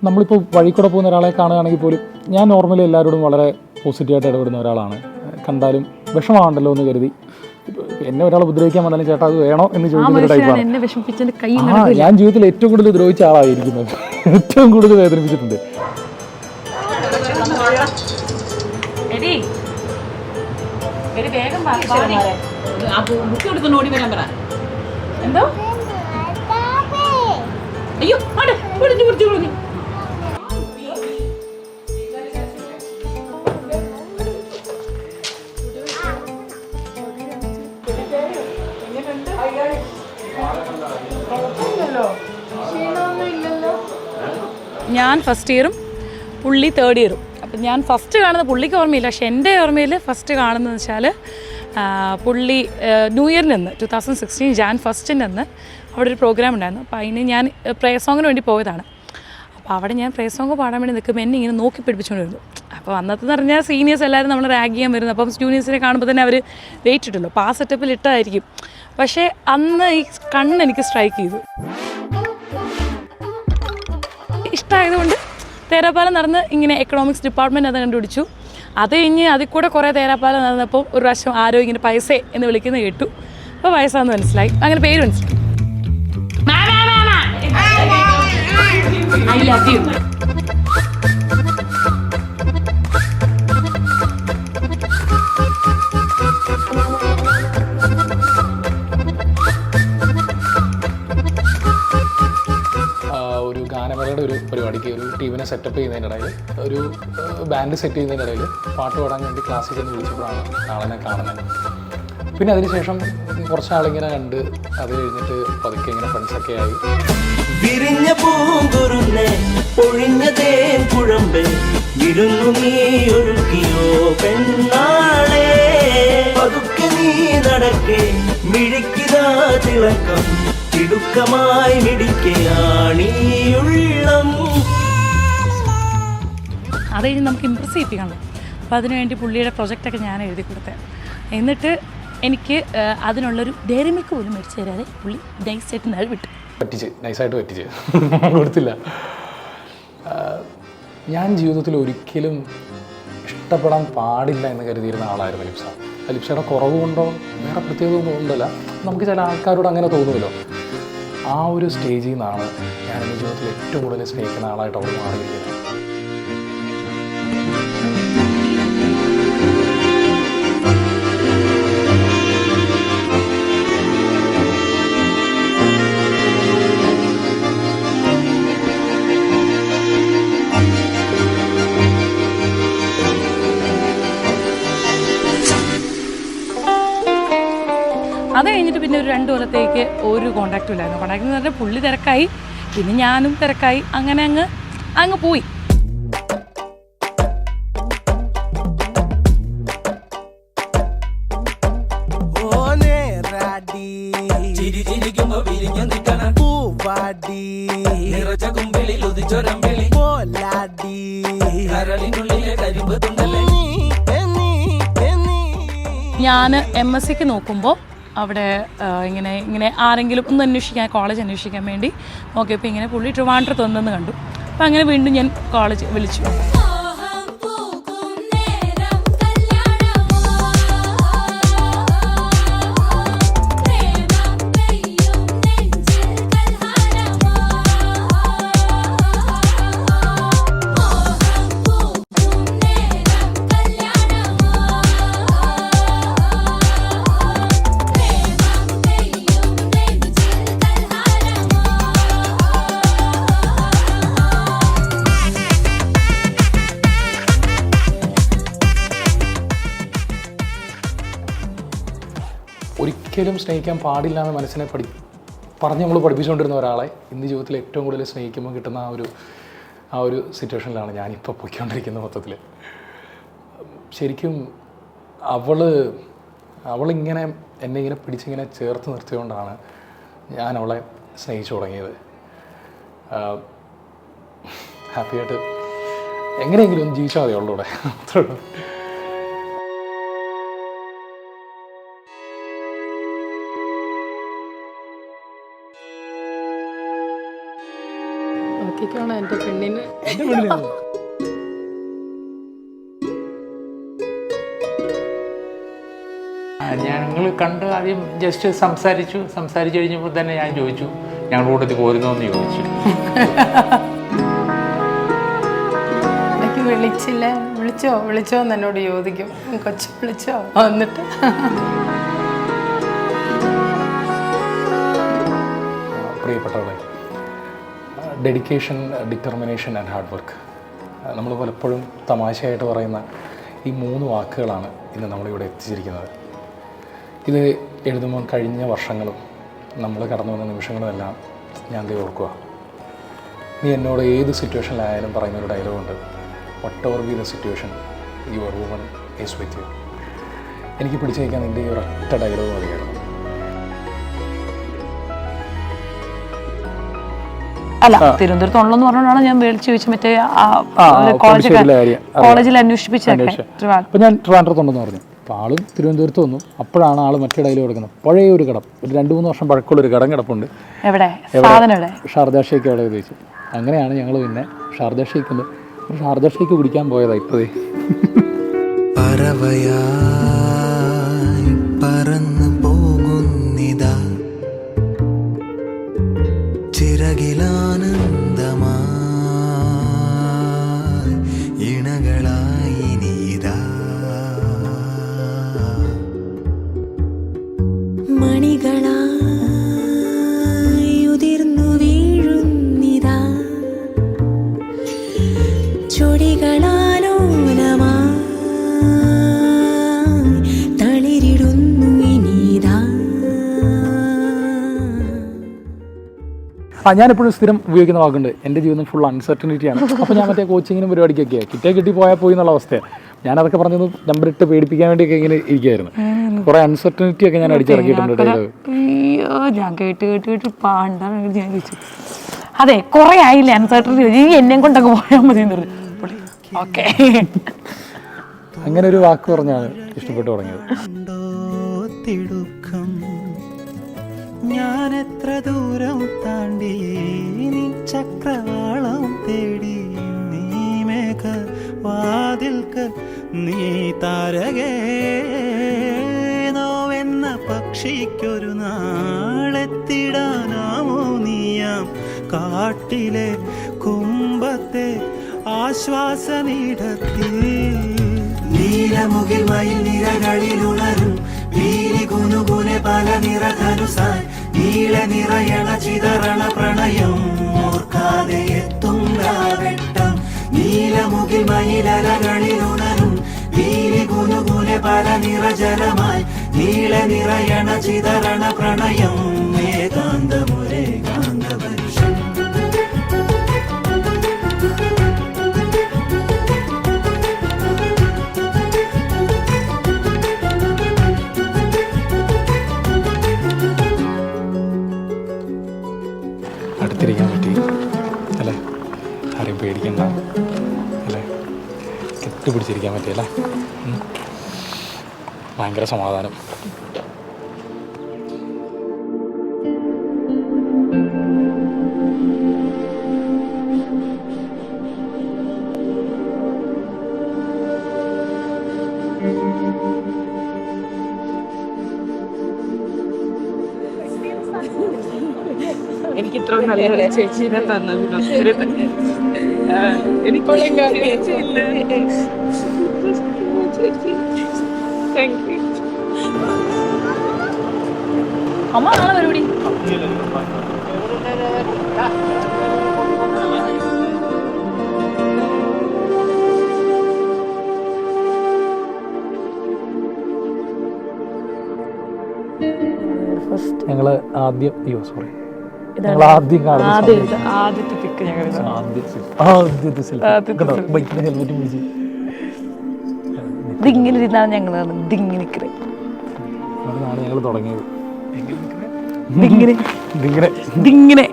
നമ്മളിപ്പോൾ വഴി കൂടെ പോകുന്ന ഒരാളെ കാണുകയാണെങ്കിൽ പോലും ഞാൻ നോർമലി എല്ലാവരോടും വളരെ പോസിറ്റീവായിട്ട് ഇടപെടുന്ന ഒരാളാണ്. കണ്ടാലും വിഷമമാണല്ലോ എന്ന് കരുതി എന്നെ ഒരാൾ ഉപദ്രവിക്കാൻ വന്നാലും ചേട്ടാ അത് വേണോ എന്ന് ചോദിക്കുന്ന ഒരു ടൈപ്പാണ്. ഞാൻ ജീവിതത്തിൽ ഏറ്റവും കൂടുതൽ ദ്രോഹിച്ച ആളായിരിക്കുന്നത്. ഏറ്റവും കൂടുതൽ വേദനിപ്പിച്ചിട്ടുണ്ട്. എന്തോ അയ്യോ ഞാൻ ഫസ്റ്റ് ഇയറും പുള്ളി തേർഡ് ഇയറും. അപ്പം ഞാൻ ഫസ്റ്റ് കാണുന്ന പുള്ളിക്ക് ഓർമ്മയില്ല, പക്ഷെ എൻ്റെ ഓർമ്മയിൽ ഫസ്റ്റ് കാണുന്നതെന്ന് വെച്ചാൽ പുള്ളി ന്യൂ ഇയറിന് നിന്ന് 2016 ജാൻ 1 നിന്ന് അവിടെ ഒരു പ്രോഗ്രാം ഉണ്ടായിരുന്നു. അപ്പോൾ അതിന് ഞാൻ പ്രേയർ സോങ്ങിന് വേണ്ടി പോയതാണ്. അപ്പോൾ അവിടെ ഞാൻ പ്രേയർ സോങ് പാടാൻ വേണ്ടി നിൽക്കുമ്പോൾ എന്നെ ഇങ്ങനെ നോക്കി പിടിപ്പിച്ചുകൊണ്ടിരുന്നു. അപ്പോൾ അന്നത്തെന്ന് പറഞ്ഞാൽ സീനിയേഴ്സ് എല്ലാവരും നമ്മൾ റാഗ് ചെയ്യാൻ വരുന്നു. അപ്പം ജൂനിയേഴ്സിനെ കാണുമ്പോൾ തന്നെ അവർ വെയിറ്റ് ഇട്ടല്ലോ, അപ്പോൾ ആ സെറ്റപ്പിൽ ഇട്ടായിരിക്കും. പക്ഷേ അന്ന് ഈ കണ്ണ് എനിക്ക് സ്ട്രൈക്ക് ചെയ്തു. ഇഷ്ടമായതുകൊണ്ട് തേരാപ്പാലം നടന്ന് ഇങ്ങനെ എക്കണോമിക്സ് ഡിപ്പാർട്ട്മെൻറ്റ് അത് കണ്ടുപിടിച്ചു. അത് കഴിഞ്ഞ് അതിൽ കൂടെ കുറേ തേരാപ്പാലം നടന്നപ്പോൾ ഒരു പ്രാവശ്യം ആരോ ഇങ്ങനെ പൈസ എന്ന് വിളിക്കുന്നത് കേട്ടു. അപ്പോൾ പൈസയെന്ന് മനസ്സിലായി, അങ്ങനെ പേര് മനസ്സിലായി. I love you. ഒരു ഗാനമേളയുടെ ഒരു പരിപാടിക്ക് ഒരു ടീമിനെ സെറ്റപ്പ് ചെയ്യുന്നതിനിടയിൽ ഒരു ബാൻഡ് സെറ്റ് ചെയ്യുന്നതിനിടയിൽ പാട്ട് പാടാൻ വേണ്ടി ക്ലാസ്സിൽ ചെന്ന് വിളിച്ചപ്പോഴാണ് ആളെന്നെ കാണുന്നത്. പിന്നെ അതിനുശേഷം കുറച്ചാളിങ്ങനെ കണ്ട് അത് കഴിഞ്ഞിട്ട് പതുക്കെ ഇങ്ങനെ ഫ്രണ്ട്സൊക്കെ ആയി. വിരിഞ്ഞ പൂങ്കുരുന്നെ പൊഴിഞ്ഞ തേൻ കുഴമ്പ് വിരുന്നു നീ ഒരുക്കിയോ പെണ്ണാളെ പതുക്കെ നീ നടക്കെ മിഴിക്കിതാ തിളക്കം തിടുക്കമായി മിടിക്കയാണീയുള്ളം. അത് കഴിഞ്ഞ് നമുക്ക് ഇമ്പ്രസ് ചെയ്യിപ്പിക്കണം. അപ്പോൾ അതിനുവേണ്ടി പുള്ളിയുടെ പ്രൊജക്റ്റൊക്കെ ഞാൻ എഴുതി കൊടുത്തത്. എന്നിട്ട് എനിക്ക് അതിനുള്ളൊരു ഡയറി മിൽക്ക് പോലും മേടിച്ച് തരാതെ പുള്ളി നൈസായിട്ട് നാൾ വിട്ടു. നൈസായിട്ട് പറ്റിച്ച് കൊടുത്തില്ല. ഞാൻ ജീവിതത്തിൽ ഒരിക്കലും ഇഷ്ടപ്പെടാൻ പാടില്ല എന്ന് കരുതിയിരുന്ന ആളായിരുന്നു ലിപ്സ. ലിപ്സയുടെ കുറവ് കൊണ്ടോ വേറെ പ്രത്യേകത ഒന്നും ഉണ്ടല്ല, നമുക്ക് ചില ആൾക്കാരോട് അങ്ങനെ തോന്നുമല്ലോ. ആ ഒരു സ്റ്റേജിൽ നിന്നാണ് ഞാൻ എൻ്റെ ജീവിതത്തിൽ ഏറ്റവും കൂടുതൽ സ്നേഹിക്കുന്ന ആളായിട്ട് അവൾ മാറിയിരിക്കുന്നത്. അത് കഴിഞ്ഞിട്ട് പിന്നെ ഒരു 2 കൊല്ലത്തേക്ക് ഒരു കോൺടാക്റ്റും ഇല്ലായിരുന്നു. കോൺടാക്ട് എന്ന് പറഞ്ഞാൽ പുള്ളി തിരക്കായി, പിന്നെ ഞാനും തിരക്കായി, അങ്ങനെ അങ്ങ് പോയി. ഞാൻ MSc നോക്കുമ്പോൾ അവിടെ ഇങ്ങനെ ആരെങ്കിലും ഒന്ന് അന്വേഷിക്കാൻ, കോളേജ് അന്വേഷിക്കാൻ വേണ്ടി നോക്കിയപ്പോൾ ഇങ്ങനെ പുള്ളി ട്രിവാൻഡ്രത്ത് വന്നെന്ന് കണ്ടു. അപ്പോൾ അങ്ങനെ വീണ്ടും ഞാൻ കോളേജ് വിളിച്ചു. ഒരിക്കലും സ്നേഹിക്കാൻ പാടില്ല എന്ന് മനസ്സിനെ പറഞ്ഞ് നമ്മൾ പഠിപ്പിച്ചുകൊണ്ടിരുന്ന ഒരാളെ ഇന്ന് ജീവിതത്തിൽ ഏറ്റവും കൂടുതൽ സ്നേഹിക്കുമ്പോൾ കിട്ടുന്ന ആ ഒരു സിറ്റുവേഷനിലാണ് ഞാനിപ്പോൾ പൊയ്ക്കൊണ്ടിരിക്കുന്നത്. മൊത്തത്തിൽ ശരിക്കും അവളിങ്ങനെ എന്നെ ഇങ്ങനെ പിടിച്ചിങ്ങനെ ചേർത്ത് നിർത്തിയോണ്ടാണ് ഞാൻ അവളെ സ്നേഹിച്ചു തുടങ്ങിയത്. ഹാപ്പിയായിട്ട് എങ്ങനെയെങ്കിലും ഒന്ന് ജീവിച്ചാൽ മതി അവളുടെ കൂടെ, അത്രേ ഉള്ളൂ. നോക്കിക്കോണം എൻ്റെ പെണ്ണിന് എൻ്റെ പെണ്ണിനെ ഞങ്ങൾ കണ്ട് ആദ്യം ജസ്റ്റ് സംസാരിച്ചു കഴിഞ്ഞപ്പോൾ തന്നെ ഞാൻ ചോദിച്ചു ഞങ്ങളുടെ കൂട്ടത്തിൽ പോരുന്നോ എന്ന് ചോദിച്ചു. ഇടയ്ക്ക് വിളിച്ചില്ല, വിളിച്ചോ എന്ന് എന്നോട് ചോദിക്കും, കൊച്ചു വിളിച്ചോ എന്നിട്ട് പ്രിയപ്പെട്ടവളെ, dedication, determination and hard work, നമ്മൾ പലപ്പോഴും തമാശയായിട്ട് പറയുന്ന ഈ 3 വാക്കുകളാണ് ഇന്ന് നമ്മളിവിടെ എത്തിച്ചിരിക്കുന്നത്. ഇത് എഴുതുമ്പോൾ കഴിഞ്ഞ വർഷങ്ങളും നമ്മൾ കടന്നു വന്ന നിമിഷങ്ങളുമെല്ലാം ഞാൻ ഓർക്കുക. നീ എന്നോട് ഏത് സിറ്റുവേഷനിലായാലും പറയുന്നൊരു ഡയലോഗുണ്ട്, whatever be the situation your woman is with you. എനിക്ക് പിടിച്ചു വയ്ക്കാൻ നിൻ്റെ ഈ ഒരൊറ്റ ഡയലോഗ് മതിയായിരുന്നു. അല്ല, തിരുവനന്തപുരത്തുള്ളതെന്ന് പറഞ്ഞുകൊണ്ടാണ് ഞാൻ വിളിച്ചു ചോദിച്ചു. മറ്റേ കോളേജിൽ അന്വേഷിപ്പിച്ചൊക്കെ. അപ്പോൾ ഞാൻ ട്രിവാൻഡ്രത്തുണ്ടെന്ന് പറഞ്ഞു. അപ്പോൾ ആളും തിരുവനന്തപുരത്ത് വന്നു. അപ്പോഴാണ് ആൾ മറ്റേ ഡയലോഗ് കൊടുക്കുന്നത്. പഴയ ഒരു കടം, ഒരു 2-3 വർഷം പഴക്കമുള്ളൊരു കടം കിടപ്പുണ്ട്. ഷാർജ ഷേക്ക് അവിടെ ഉപയോഗിച്ചു. അങ്ങനെയാണ് ഞങ്ങൾ പിന്നെ ഷാർജ ഷേക്ക് ഉണ്ട്, ഒരു ഷാർജ ഷേക്ക് കുടിക്കാൻ പോയതാ. ഇപ്പോഴേ പറന്നു പോകുന്നിതാ ചിറകിലാനന്ദമായി ഇണകളായി നീതാ മണികളായി ഉതിർന്നു വീഴുന്നിതാ ചൊടികളാലോലമായി തളിരിടുന്നു ഇനിതാ. ഞാനെപ്പോഴും സ്ഥിരം ഉപയോഗിക്കുന്ന വാക്കുണ്ട്, എൻ്റെ ജീവിതം ഫുൾ അൺസർട്ടനിറ്റിയാണ്. അപ്പോൾ ഞാൻ മറ്റേ കോച്ചിങ്ങിനും പരിപാടിക്കൊക്കെ കിട്ടി പോയാൽ പോയി എന്നുള്ള അവസ്ഥയാണ്. ഞാനതൊക്കെ പറഞ്ഞത് നമ്പറിട്ട് പേടിപ്പിക്കാൻ വേണ്ടിയൊക്കെ ഇങ്ങനെ ഇരിക്കുകയായിരുന്നു. കുറെ അൺസർട്ടനിറ്റി ഒക്കെ ഞാൻ അടിച്ചിറക്കിയിട്ടുണ്ട്. ഞാൻ കേട്ട് പാണ്ടാണ് ഞാൻ ചോദിച്ചു. അതെ, കുറെ ആയില്ലേ അൺസർട്ടനിറ്റി, എന്നെ കൊണ്ടൊക്കെ പോയാൽ മതി എന്ന് പറഞ്ഞു. ഓക്കെ, അങ്ങനെ ഒരു വാക്ക് പറഞ്ഞാണ് ഇഷ്ടപ്പെട്ടു തുടങ്ങിയത്. ഞാൻ എത്ര ദൂരം താണ്ടി നീ ചക്രവാളം തേടി നീ മേഘ വാതിൽക്ക് നീ താരകേ നോവെന്ന പക്ഷിക്കൊരു നാളെത്തിടാനാമോ നീയാം കാട്ടിലെ കുമ്പത്തെ ആശ്വാസനീടത്തിൽ നീലമുകിൽ മയിൽ നിരകളിലുണരും വീലി കുനുകുനെ പല നിറധനുസായി നീല നിറയണ ചിതറണ പ്രണയം ഓർക്കാതെ എത്തും രാവെട്ടം നീലമുകിൽ മയിലലകളിലുണരും വീലി കുനുകുനെ പല നിറജലമായി നീല നിറയണ ചിതറണ പ്രണയം ഏകാന്തമൊരേ കാന്തപരിഷം. അടുത്തിരിക്കാൻ പറ്റി അല്ലേ, ആരെയും പേടിക്കണ്ട അല്ലേ, കെട്ടിപ്പിടിച്ചിരിക്കാൻ പറ്റിയല്ലേ, ഭയങ്കര സമാധാനം. എനിക്ക് ഇത്ര നല്ലൊരു ചേച്ചീനെ തന്നതിന് ഒത്തിരി എനിക്കുള്ള അമ്മ നാളെ പരിപാടി. ഞങ്ങൾ ആദ്യം ഞങ്ങൾ ആദ്യം കാണുന്ന ആദ്യത്തെ പിക്ക് ഞങ്ങൾ ബൈക്കിന്റെ ഹെൽമെറ്റ് പിടിച്ച് ഇതിങ്ങനെ ഇരുന്നാണ് ഞങ്ങൾ ഇതിങ്ങനെ അതാണ് ഞങ്ങൾ തുടങ്ങിയത്. ഇതിങ്ങനെ ഇതിങ്ങനെ ഇതിങ്ങനെ